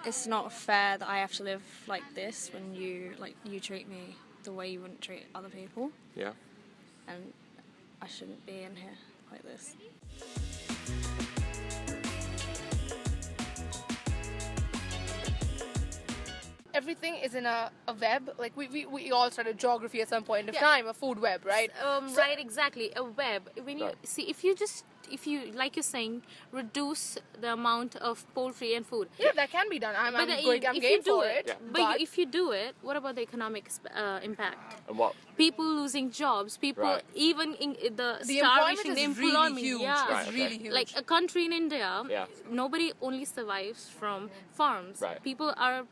it's not fair that I have to live like this when you treat me the way you wouldn't treat other people. Yeah. And I shouldn't be in here like this. Everything is in a web. Like we all started geography at some point of time, a food web, right? Right, exactly, a web. When you see, if you like you're saying, reduce the amount of poultry and food. Yeah, that can be done. I'm game for it. Yeah. But if you do it, what about the economic impact? And what? People losing jobs, people even in the starvation, the employment really huge. Yeah, It's really huge. Like a country in India, nobody only survives from farms. Right. People are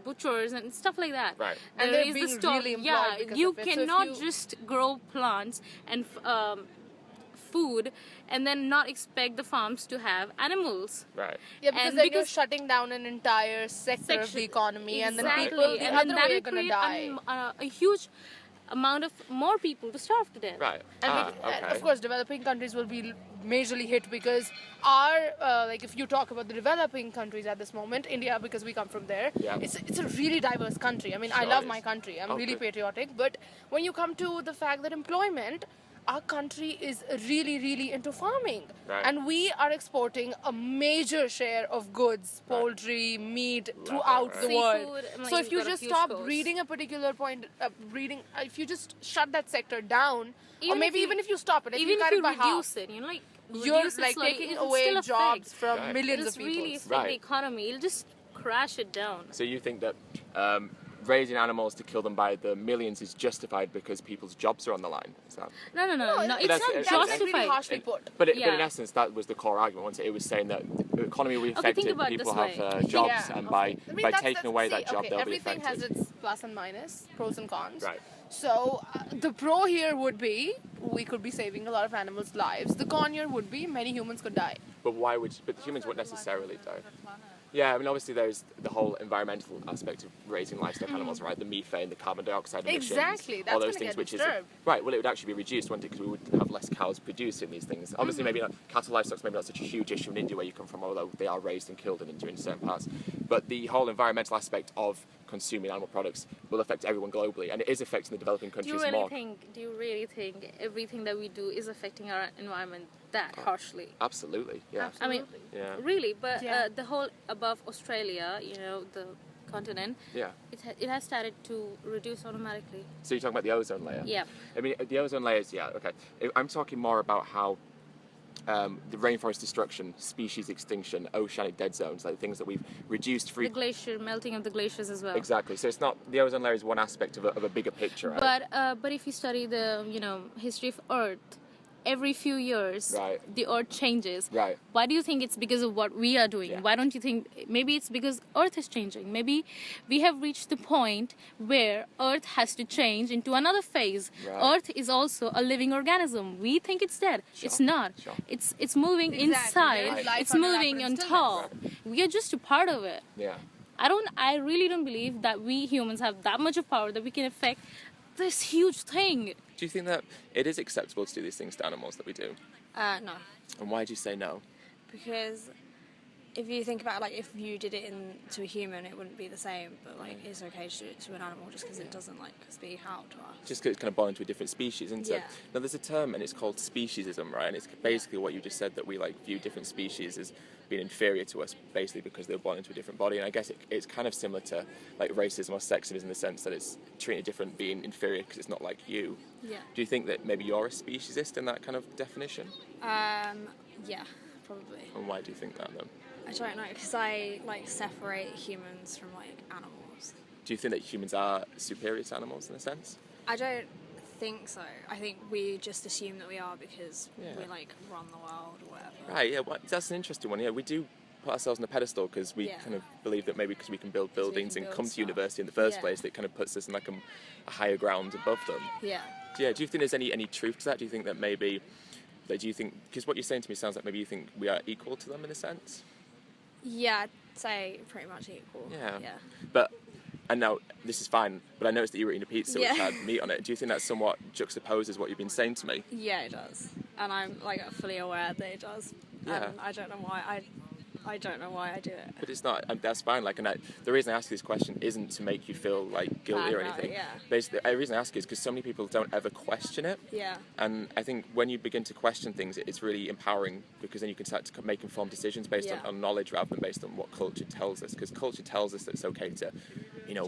butchers and stuff like that. Right. And they're being really employed because you of it. So cannot just grow plants and food and then not expect the farms to have animals. Right. Yeah, because then you're shutting down an entire sector of the economy, and then people the other way are going to die. A huge amount of more people to starve to death. Right. And of course, developing countries will be majorly hit because our if you talk about the developing countries at this moment, India, because we come from there, it's a really diverse country. I mean, I love my country. I'm really patriotic. But when you come to the fact that employment, our country is really, really into farming. Right. And we are exporting a major share of goods, poultry, meat, throughout the world. So if you just stop breeding a particular point, if you just shut that sector down, even if you stop it, even if you reduce it, you're like taking away jobs from millions of people. It'll really affect the economy. It'll just crash it down. So you think that raising animals to kill them by the millions is justified because people's jobs are on the line? No. It's not justified. That's really harshly put. But in essence, that was the core argument, wasn't it? It was saying that the economy will be affected, people have jobs, and by taking away that job, they'll be affected. Everything has its plus and minus, pros and cons. Right. So the pro here would be we could be saving a lot of animals' lives. The con here would be many humans could die. But humans wouldn't necessarily die. Yeah, I mean, obviously there's the whole environmental aspect of raising livestock animals, right? The methane, the carbon dioxide emissions, exactly. That's all those things, which disturbed. is right. Well, it would actually be reduced, wouldn't it? Because we would have less cows producing these things. Obviously, maybe not cattle livestock's maybe not such a huge issue in India where you come from, although they are raised and killed in India in certain parts. But the whole environmental aspect of consuming animal products will affect everyone globally, and it is affecting the developing countries more. Do you really think everything that we do is affecting our environment that harshly? Absolutely, yeah. Absolutely. I mean, really, but the whole above Australia, the continent, it has started to reduce automatically. So you're talking about the ozone layer? Yeah. I mean, the ozone layers, okay. I'm talking more about how the rainforest destruction, species extinction, oceanic dead zones, like things that we've reduced through... The melting of the glaciers as well. Exactly. So it's not... The ozone layer is one aspect of a bigger picture, right? But if you study the, history of Earth, every few years, the Earth changes. Right. Why do you think it's because of what we are doing? Yeah. Why don't you think maybe it's because Earth is changing? Maybe we have reached the point where Earth has to change into another phase. Right. Earth is also a living organism. We think it's dead. Sure. It's not. Sure. It's moving inside. Right. It's moving on top. Right. We are just a part of it. Yeah. I really don't believe that we humans have that much of power that we can affect this huge thing. Do you think that it is acceptable to do these things to animals that we do? No. And why do you say no? Because if you think about if you did it to a human, it wouldn't be the same. But it's okay to do it to an animal just because it doesn't speak out to us. Just because it's kind of born into a different species, isn't it? Now there's a term and it's called speciesism, right? And it's basically what you just said, that we view different species as being inferior to us, basically because they were born into a different body. And I guess it's kind of similar to racism or sexism in the sense that it's treating a different being inferior because it's not like you. Yeah. Do you think that maybe you're a speciesist in that kind of definition? Yeah, probably. And why do you think that then? I don't know, because I separate humans from animals. Do you think that humans are superior to animals in a sense? I don't think so. I think we just assume that we are because we run the world or whatever. Right, yeah, that's an interesting one. Yeah, we do put ourselves on a pedestal because we kind of believe that maybe because we can build buildings and come to university in the first place, that kind of puts us in a higher ground above them. Yeah. Yeah. Do you think there's any truth to that? Do you think that maybe, because what you're saying to me sounds like maybe you think we are equal to them in a sense? Yeah, I'd say pretty much equal. Yeah. But, and now this is fine, but I noticed that you were eating a pizza which had meat on it. Do you think that somewhat juxtaposes what you've been saying to me? Yeah, it does. And I'm fully aware that it does. Yeah. And I don't know why. I don't know why I do it. But it's not. That's fine. Like, and the reason I ask you this question isn't to make you feel like guilty or anything. Basically, the reason I ask is because so many people don't ever question it. Yeah. And I think when you begin to question things, it's really empowering, because then you can start to make informed decisions based on knowledge rather than based on what culture tells us. Because culture tells us that it's okay to,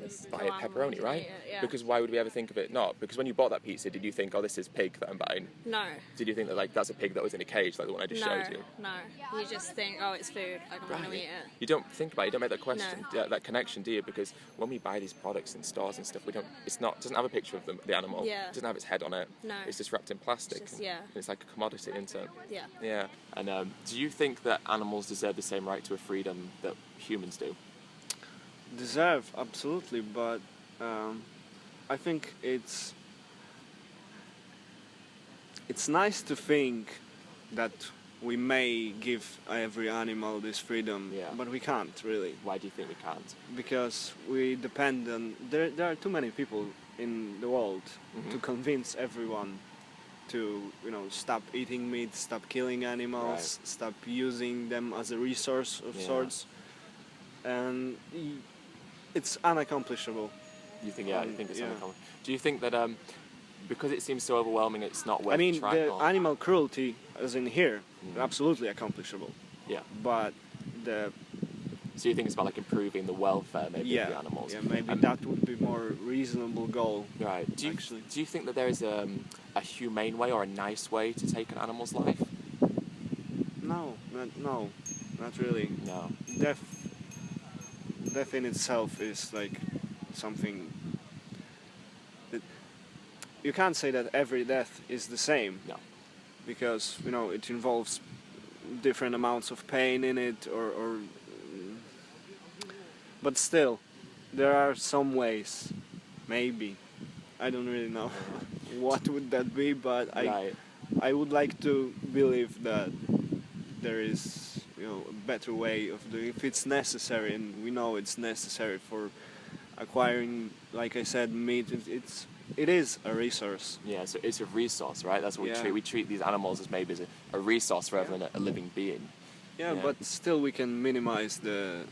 Just buy a pepperoni, right? Because why would we ever think of it not? Because when you bought that pizza, did you think, oh, this is pig that I'm buying? No. Did you think that that's a pig that was in a cage, like the one I just showed you? No. You just think, oh, it's food. I want to eat it. You don't think about it. You don't make that question, that connection, do you? Because when we buy these products in stores and stuff, doesn't have a picture of the animal. Yeah. It doesn't have its head on it. No. It's just wrapped in plastic. It's like a commodity, isn't it? Yeah. Yeah. And do you think that animals deserve the same right to a freedom that humans do? Deserve, absolutely, but I think it's nice to think that we may give every animal this freedom, but we can't really. Why do you think we can't? Because we depend on... There are too many people in the world to convince everyone to, stop eating meat, stop killing animals, stop using them as a resource of sorts. And it's unaccomplishable. You think, you think it's unaccomplishable. Do you think that because it seems so overwhelming, it's not worth trying? I mean, the animal cruelty, as in here, absolutely accomplishable. Yeah. But So you think it's about like improving the welfare maybe of the animals? Yeah, maybe that would be more reasonable goal. Right. Do you think that there is a humane way or a nice way to take an animal's life? No, not really. No. Death in itself is like something that you can't say that every death is the same. No. Because it involves different amounts of pain in it, or but still there are some ways, maybe. I don't really know what would that be, but I would like to believe that there is a better way of doing, if it's necessary, and we know it's necessary for acquiring, like I said, meat. It is a resource. Yeah, so it's a resource, right? That's what we treat. We treat these animals as maybe as a resource rather than a living being. Yeah, but still we can minimize the,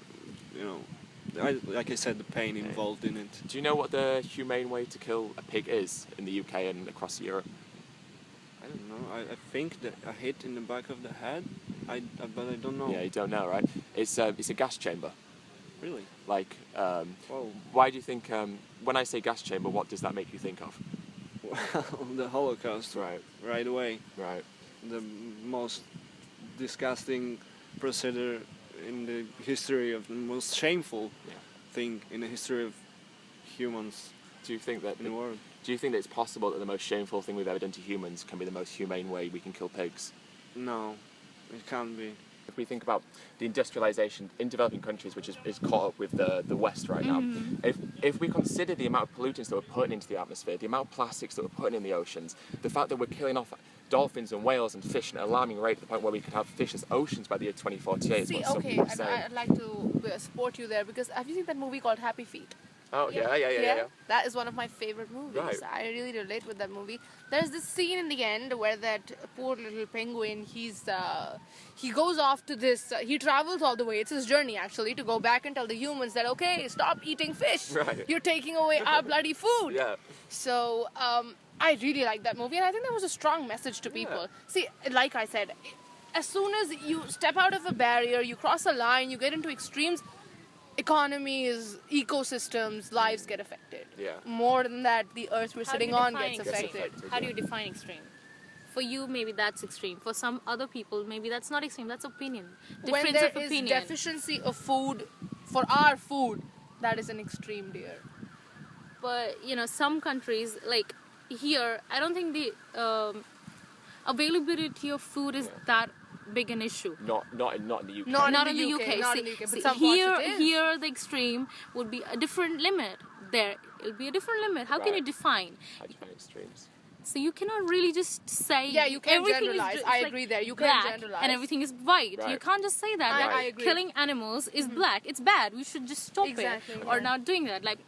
like I said, the pain involved in it. Do you know what the humane way to kill a pig is in the UK and across Europe? I don't know. I think that a hit in the back of the head. But I don't know. Yeah, you don't know, right? It's a gas chamber. Really? Like, why do you think? When I say gas chamber, what does that make you think of? Well, the Holocaust. Right away. Right. The most disgusting procedure in the history of the most shameful thing in the history of humans. Do you think that in the world? Do you think that it's possible that the most shameful thing we've ever done to humans can be the most humane way we can kill pigs? No, it can't be. If we think about the industrialization in developing countries, which is caught up with the West right now, if we consider the amount of pollutants that we're putting into the atmosphere, the amount of plastics that we're putting in the oceans, the fact that we're killing off dolphins and whales and fish at an alarming rate to the point where we could have fish as oceans by the year 2048. See, okay, I'd like to support you there, because have you seen that movie called Happy Feet? Oh, yeah. That is one of my favorite movies. Right. I really relate with that movie. There's this scene in the end where that poor little penguin, he goes off to this, he travels all the way, it's his journey actually, to go back and tell the humans that, okay, stop eating fish. Right. You're taking away our bloody food. Yeah. So, I really like that movie, and I think that was a strong message to people. Yeah. See, like I said, as soon as you step out of a barrier, you cross a line, you get into extremes, economies, ecosystems, lives get affected. Yeah. More than that, the earth we're sitting on gets affected. How do you define extreme? For you, maybe that's extreme. For some other people, maybe that's not extreme. That's opinion. When there is deficiency of food, for our food, that is an extreme, dear. But, some countries, like here, I don't think the availability of food is that big an issue. Not in the UK. Not in the UK. Not in the UK. But some parts it is. Here, the extreme would be a different limit. There, it'll be a different limit. How can you define? How do you define extremes? So you cannot really just say. Yeah, you can't generalize. I agree there. You can't generalize. And everything is white. Right. You can't just say that. I agree. Killing animals is black. It's bad. We should just stop it. Or not doing that. Like,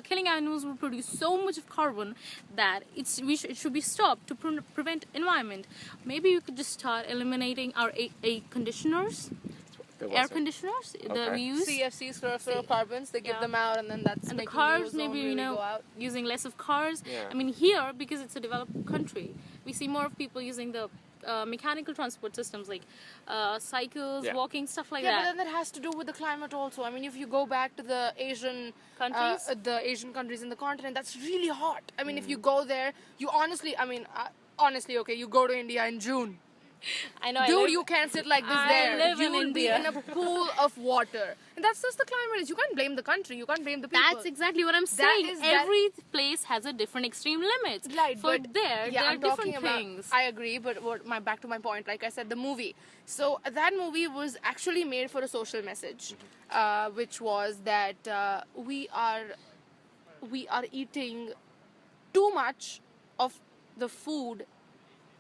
killing animals will produce so much of carbon that it should be stopped to prevent environment. Maybe we could just start eliminating our air conditioners. air conditioners that we use. CFCs, chlorofluorocarbons, they give them out, and then that's and the making cars, the ozone maybe really go out. using less of cars. Yeah. I mean, here, because it's a developed country, we see more of people using the mechanical transport systems like cycles, walking, stuff like that. Yeah, but then that has to do with the climate also. I mean, if you go back to the Asian countries in the continent, that's really hot. I mean, if you go there, you honestly, okay, you go to India in June. I know. Dude, you can't sit like this there. I live you in will India. be in a pool of water. And that's just the climate is. You can't blame the country. You can't blame the people. That's exactly what I'm saying. Every place has a different extreme limit. Right, but there are different things. I agree, but back to my point, like I said, the movie. So that movie was actually made for a social message, which was that we are eating too much of the food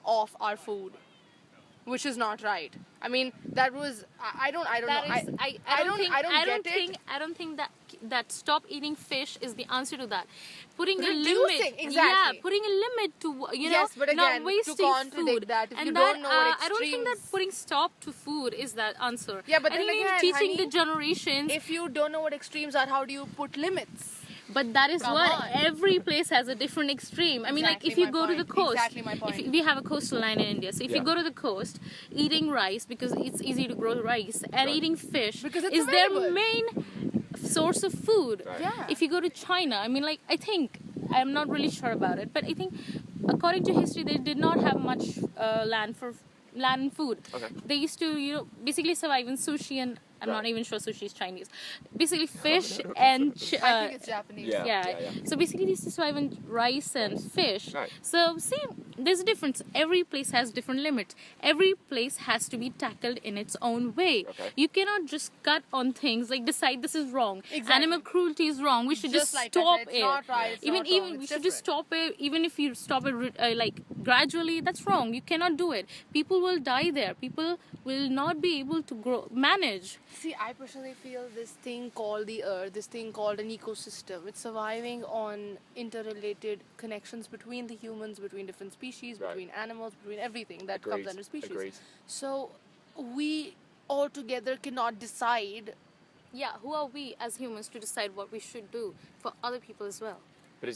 of our food, which is not right. I mean, that was I don't think that stop eating fish is the answer to that. Putting a Reducing, limit, exactly. putting a limit to yes, but again, not wasting to contradict food. that, if and you that, don't know what I don't think that extremes- putting stop to food is that answer. Yeah, but I then think again, teaching honey, the generations. if you don't know what extremes are, how do you put limits? But that is Come what on. every place has a different extreme. I mean, like Exactly if you my go to the point. coast, Exactly my point. if we have a coastal line in India, so if you Yeah. go to the coast, eating rice because it's easy to grow rice, and eating fish Because it's is their available. main source of food. Right. Yeah. If you go to China, I mean, like I think I'm not really sure about it, but I think according to history, they did not have much land and food. Okay. They used to, basically survive in sushi and. I'm not even sure sushi is Chinese. Basically, fish and I think it's Japanese. Yeah. So basically, they used to survive on rice and fish. Right. So see, there's a difference. Every place has different limits. Every place has to be tackled in its own way. Okay. You cannot just cut on things like decide this is wrong. Exactly. Animal cruelty is wrong. We should just like I stop said, it. it's not right, it's not wrong, we it's should just different. stop it. Even if you stop it like gradually, that's wrong. You cannot do it. People will die there. People will not be able to manage. See, I personally feel this thing called the earth, this thing called an ecosystem, it's surviving on interrelated connections between the humans, between different species, Right. between animals, between everything that Agreed. comes under species. Agreed. So we all together cannot decide. Yeah, who are we as humans to decide what we should do for other people as well? But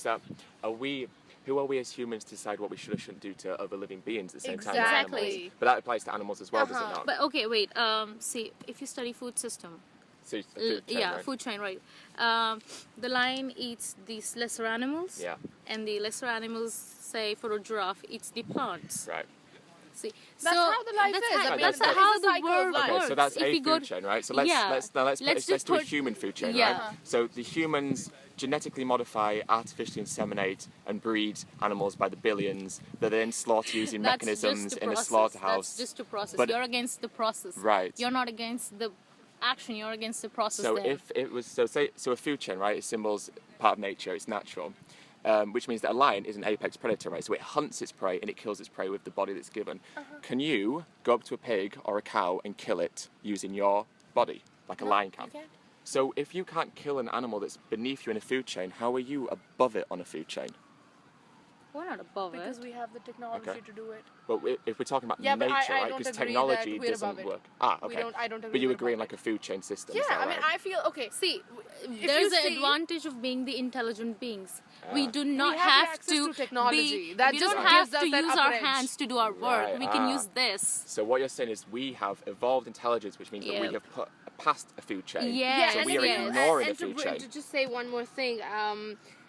who are we as humans to decide what we should or shouldn't do to other living beings at the same time? Exactly. as animals? But that applies to animals as well, does it not? But okay, wait. See, if you study food system, So it's the food chain, right? food chain, right? The lion eats these lesser animals, Yeah. and the lesser animals, say for a giraffe, eats the plants. Right. See, That's how the life that's is. How, I mean, that's that is how the the cycle of world life. works. Okay, so that's If a you go food chain, right? So let's let's do a put- human food chain, Yeah. right? So the humans genetically modify, artificially inseminate, and breed animals by the billions. They're then slaughtered using That's mechanisms just a in a process. slaughterhouse. That's just a process. But- You're against the process. Right. You're not against the action. You're against the process. So there. if it was so a food chain, right? It symbols part of nature. It's natural. Which means that a lion is an apex predator, right? So it hunts its prey and it kills its prey with the body that's given. Can you go up to a pig or a cow and kill it using your body, like a lion can? you can't. So if you can't kill an animal that's beneath you in a food chain, how are you above it on a food chain? we're not above Because it. we have the technology Okay. to do it. But if we're talking about Yeah, but nature, I right? don't Because agree technology that we're doesn't above it. work. We Okay. don't- I don't agree But you we're agree in above like a food chain system. Yeah, is that I mean, right? I feel okay. See, if there's you an see- advantage of being the intelligent beings. We do not have have access to to technology. Be, That we just don't gives have us to that use upper our edge. hands to do our work. Right, We can use this. So what you're saying is we have evolved intelligence, which means that we Yep. have put past a food chain. Yes, So and we are you- ignoring and a food chain. to just say one more thing.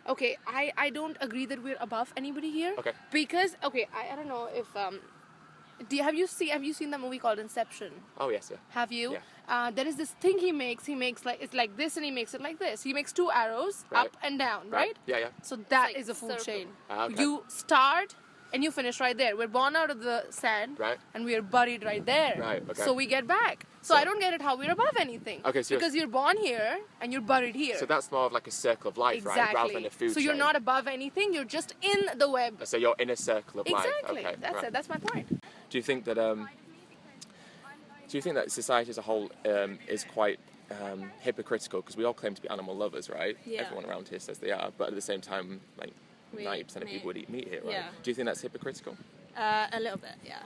Okay, I don't agree that we're above anybody here. Okay. Because I don't know if have you seen that movie called Inception? Oh yes, yeah. Have you? Yeah. There is this thing he makes like it's like this and he makes it like this. He makes two arrows Right. up and down, right? Yeah, yeah. So that like is a food circle. chain. Okay. You start and you finish right there. We're born out of the sand, Right. and we are buried right there. Right, okay. So we get back. So I don't get it how we're above anything. Okay, so because you're born here and you're buried here. So that's more of like a circle of life, exactly. right? Rather than a food So you're chain. not above anything. You're just in the web. So you're in a circle of Exactly. life. Okay. That's right. it. That's my point. Do you think that society as a whole is quite hypocritical? Because we all claim to be animal lovers, right? Yeah. Everyone around here says they are, but at the same time, like 90% of people would eat meat here, right? Yeah. Do you think that's hypocritical? A little bit, yeah.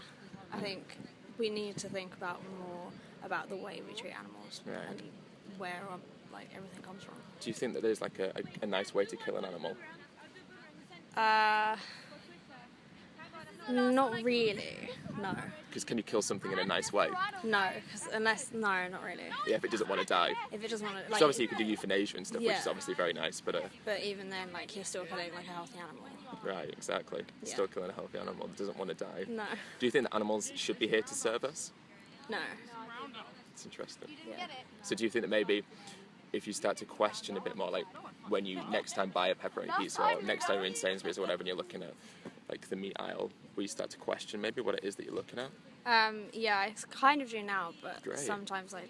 I think we need to think about more about the way we treat animals and where like everything comes from. Do you think that there's like a nice way to kill an animal? Not really, no. Because can you kill something in a nice way? No, not really. Yeah, if it doesn't want to die. If it doesn't want to, like, because obviously you can do euthanasia and stuff, which is obviously very nice, but even then, like, you're still killing like a healthy animal. right, exactly. You're still killing a healthy animal that doesn't want to die. No. Do you think that animals should be here to serve us? No. It's interesting. Yeah. So do you think that maybe if you start to question a bit more, like when you next time buy a pepperoni pizza or next time you're in Sainsbury's or whatever and you're looking at like the meat aisle, will you start to question maybe what it is that you're looking at? Yeah, I kind of do now, but Great. sometimes I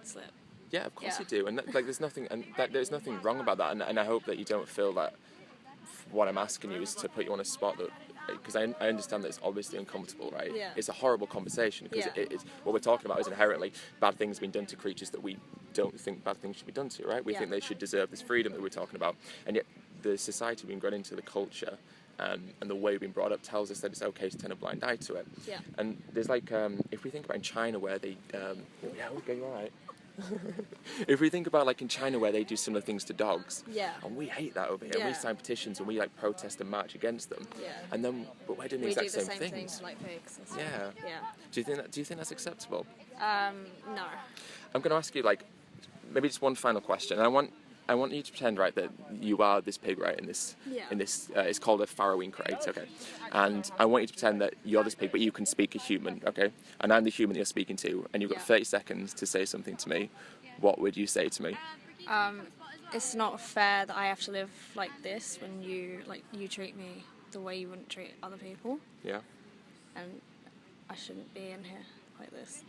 slip. Yeah, of course you do, and like there's nothing wrong about that, and I hope that you don't feel that what I'm asking you is to put you on a spot that, because I understand that it's obviously uncomfortable, right? Yeah. It's a horrible conversation because it's what we're talking about is inherently bad things being done to creatures that we don't think bad things should be done to, right? We think they should deserve this freedom that we're talking about, and yet the society we've been grown into, the culture, and the way we've been brought up tells us that it's okay to turn a blind eye to it. Yeah. And there's like, if we think about in China where they, yeah, okay, you're all right. If we think about like in China where they do similar things to dogs, and we hate that over here, and we sign petitions and we like protest and march against them, and then but we're doing the exact same things. Thing to, like, pigs and stuff. Yeah. Do you think that's acceptable? No. I'm going to ask you like maybe just one final question, and I want you to pretend, right, that you are this pig, right, in this, it's called a farrowing crate, okay, and I want you to pretend that you're this pig, but you can speak a human, okay, and I'm the human that you're speaking to, and you've got 30 seconds to say something to me. What would you say to me? It's not fair that I have to live like this when you treat me the way you wouldn't treat other people. Yeah. And I shouldn't be in here like this.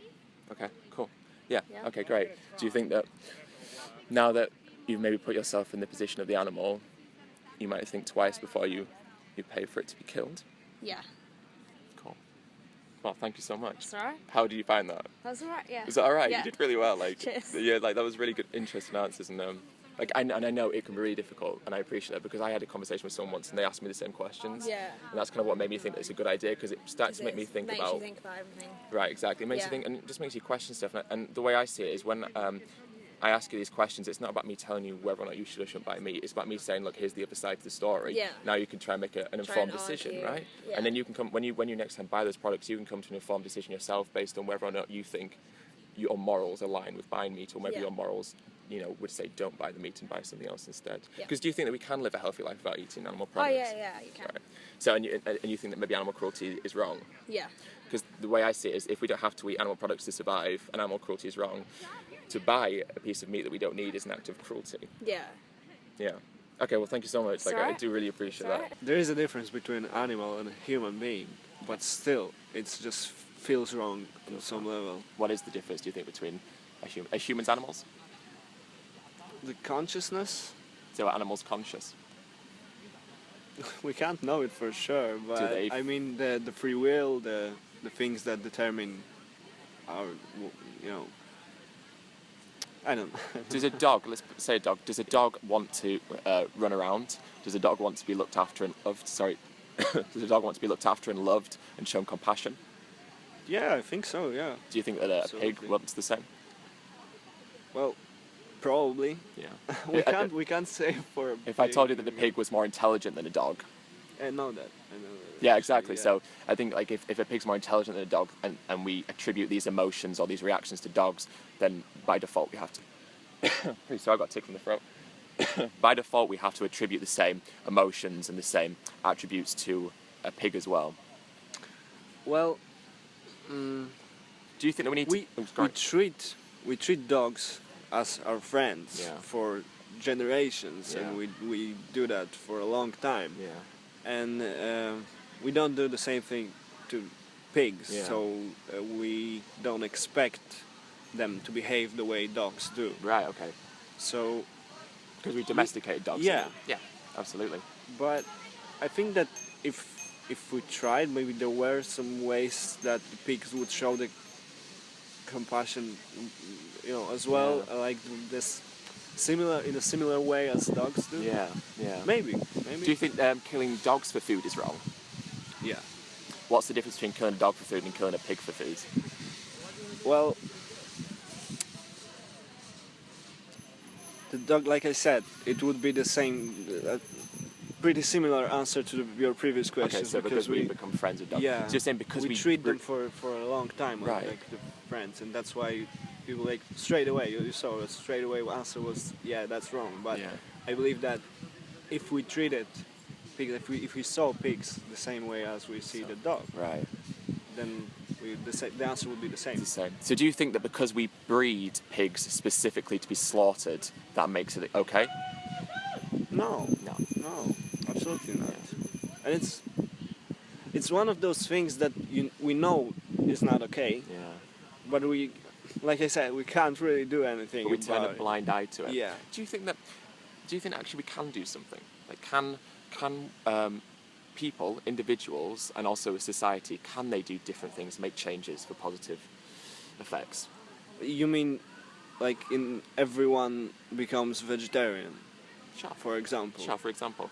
Okay, cool. Yeah, okay, great. Do you think that now that you've maybe put yourself in the position of the animal, you might think twice before you pay for it to be killed? Yeah. Cool. Well, thank you so much. That's alright. How did you find that? That's alright, yeah. Was that alright? Yeah. You did really well. Like, cheers. Yeah, like that was really good, interesting answers, and like I know it can be really difficult, and I appreciate that because I had a conversation with someone once, and they asked me the same questions. Yeah. And that's kind of what made me think that it's a good idea because it starts to make me think makes about. you think about everything. Right, exactly. It makes you think, and it just makes you question stuff. And the way I see it is when I ask you these questions, it's not about me telling you whether or not you should or shouldn't buy meat. It's about me saying, look, here's the other side to the story. Yeah. Now you can try and make an informed decision, right? Yeah. And then you can come when you next time buy those products, you can come to an informed decision yourself based on whether or not you think your morals align with buying meat, or maybe your morals, would say don't buy the meat and buy something else instead. Because do you think that we can live a healthy life without eating animal products? Oh yeah, you can. Right. So and you think that maybe animal cruelty is wrong? Yeah. Because the way I see it is, if we don't have to eat animal products to survive, and animal cruelty is wrong, to buy a piece of meat that we don't need is an act of cruelty. Yeah. Yeah. Okay, well, thank you so much. Like, I do really appreciate that. There is a difference between an animal and a human being, but still, it just feels wrong on some level. What is the difference, do you think, between are humans animals? The consciousness? So are animals conscious? We can't know it for sure, but I mean the free will, the things that determine our, I don't know. Does a dog, let's say a dog, does a dog want to run around? Does a dog want to be looked after and loved? Sorry. Does a dog want to be looked after and loved and shown compassion? Yeah, I think so, yeah. Do you think that a pig wants the same? Well, probably. Yeah. we can't say for a If pig. I told you that the pig was more intelligent than a dog. I know that. Yeah, exactly. Yeah. So I think like if a pig's more intelligent than a dog, and we attribute these emotions or these reactions to dogs, then by default we have to. So I got a tick from the throat. By default we have to attribute the same emotions and the same attributes to a pig as well. Well, do you think that we need to? We treat dogs as our friends for generations, and we do that for a long time. Yeah. And we don't do the same thing to pigs, so we don't expect them to behave the way dogs do. Right, okay. So... Because we domesticated dogs. Yeah. Yeah, absolutely. But I think that if we tried, maybe there were some ways that the pigs would show the compassion, as well, like this... in a similar way as dogs do. Yeah. Maybe. Do you think killing dogs for food is wrong? Yeah. What's the difference between killing a dog for food and killing a pig for food? Well, The dog, like I said, it would be the same, pretty similar answer to your previous question. Okay, so because we become friends with dogs. Yeah. So you're saying because we treat them for a long time, right. like the friends, and that's why people like straight away. You saw a straight away answer was yeah, that's wrong. But I believe that if we treated pigs, if we saw pigs the same way as we see the dog, right, then the answer would be the same. It's the same. So do you think that because we breed pigs specifically to be slaughtered, that makes it okay? No, absolutely not. And it's one of those things that we know is not okay. Yeah. But we, like I said, we can't really do anything. But we turn a blind eye to it. Yeah. Do you think actually we can do something? Like can people, individuals, and also society, can they do different things, make changes for positive effects? You mean, like in everyone becomes vegetarian? Sure. For example. Sure. For example.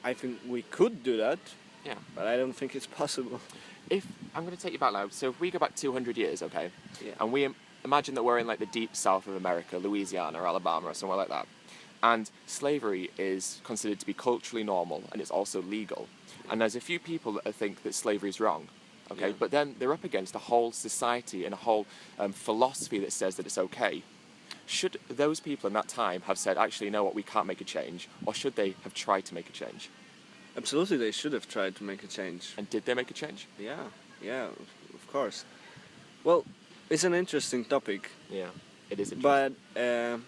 I think we could do that. Yeah. But I don't think it's possible. If I'm going to take you back now, so if we go back 200 years, okay, yeah. and we imagine that we're in like the deep south of America, Louisiana or Alabama or somewhere like that, and slavery is considered to be culturally normal and it's also legal, and there's a few people that think that slavery is wrong, okay, but then they're up against a whole society and a whole philosophy that says that it's okay. Should those people in that time have said, actually, you know what, we can't make a change, or should they have tried to make a change? Absolutely, they should have tried to make a change. And did they make a change? Yeah, of course. Well, it's an interesting topic. Yeah, it is interesting. But,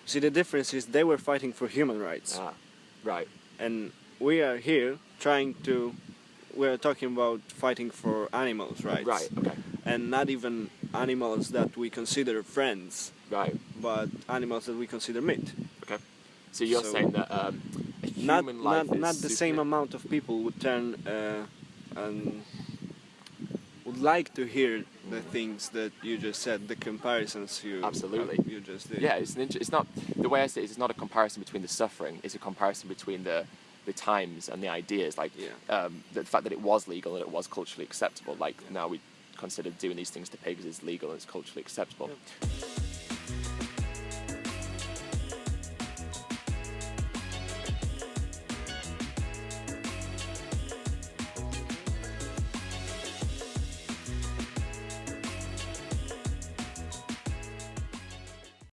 see, the difference is they were fighting for human rights. Ah, right. And we are here we're talking about fighting for animals' rights. Right, okay. And not even animals that we consider friends. Right. But animals that we consider meat. Okay. So you're saying that a human life is not the same amount of people would turn and would like to hear the things that you just said, the comparisons you just did. Yeah, it's not the way I say it is, it's not a comparison between the suffering. It's a comparison between the times and the ideas. Like the fact that it was legal and it was culturally acceptable. Like now we consider doing these things to pigs is legal and it's culturally acceptable. Yeah.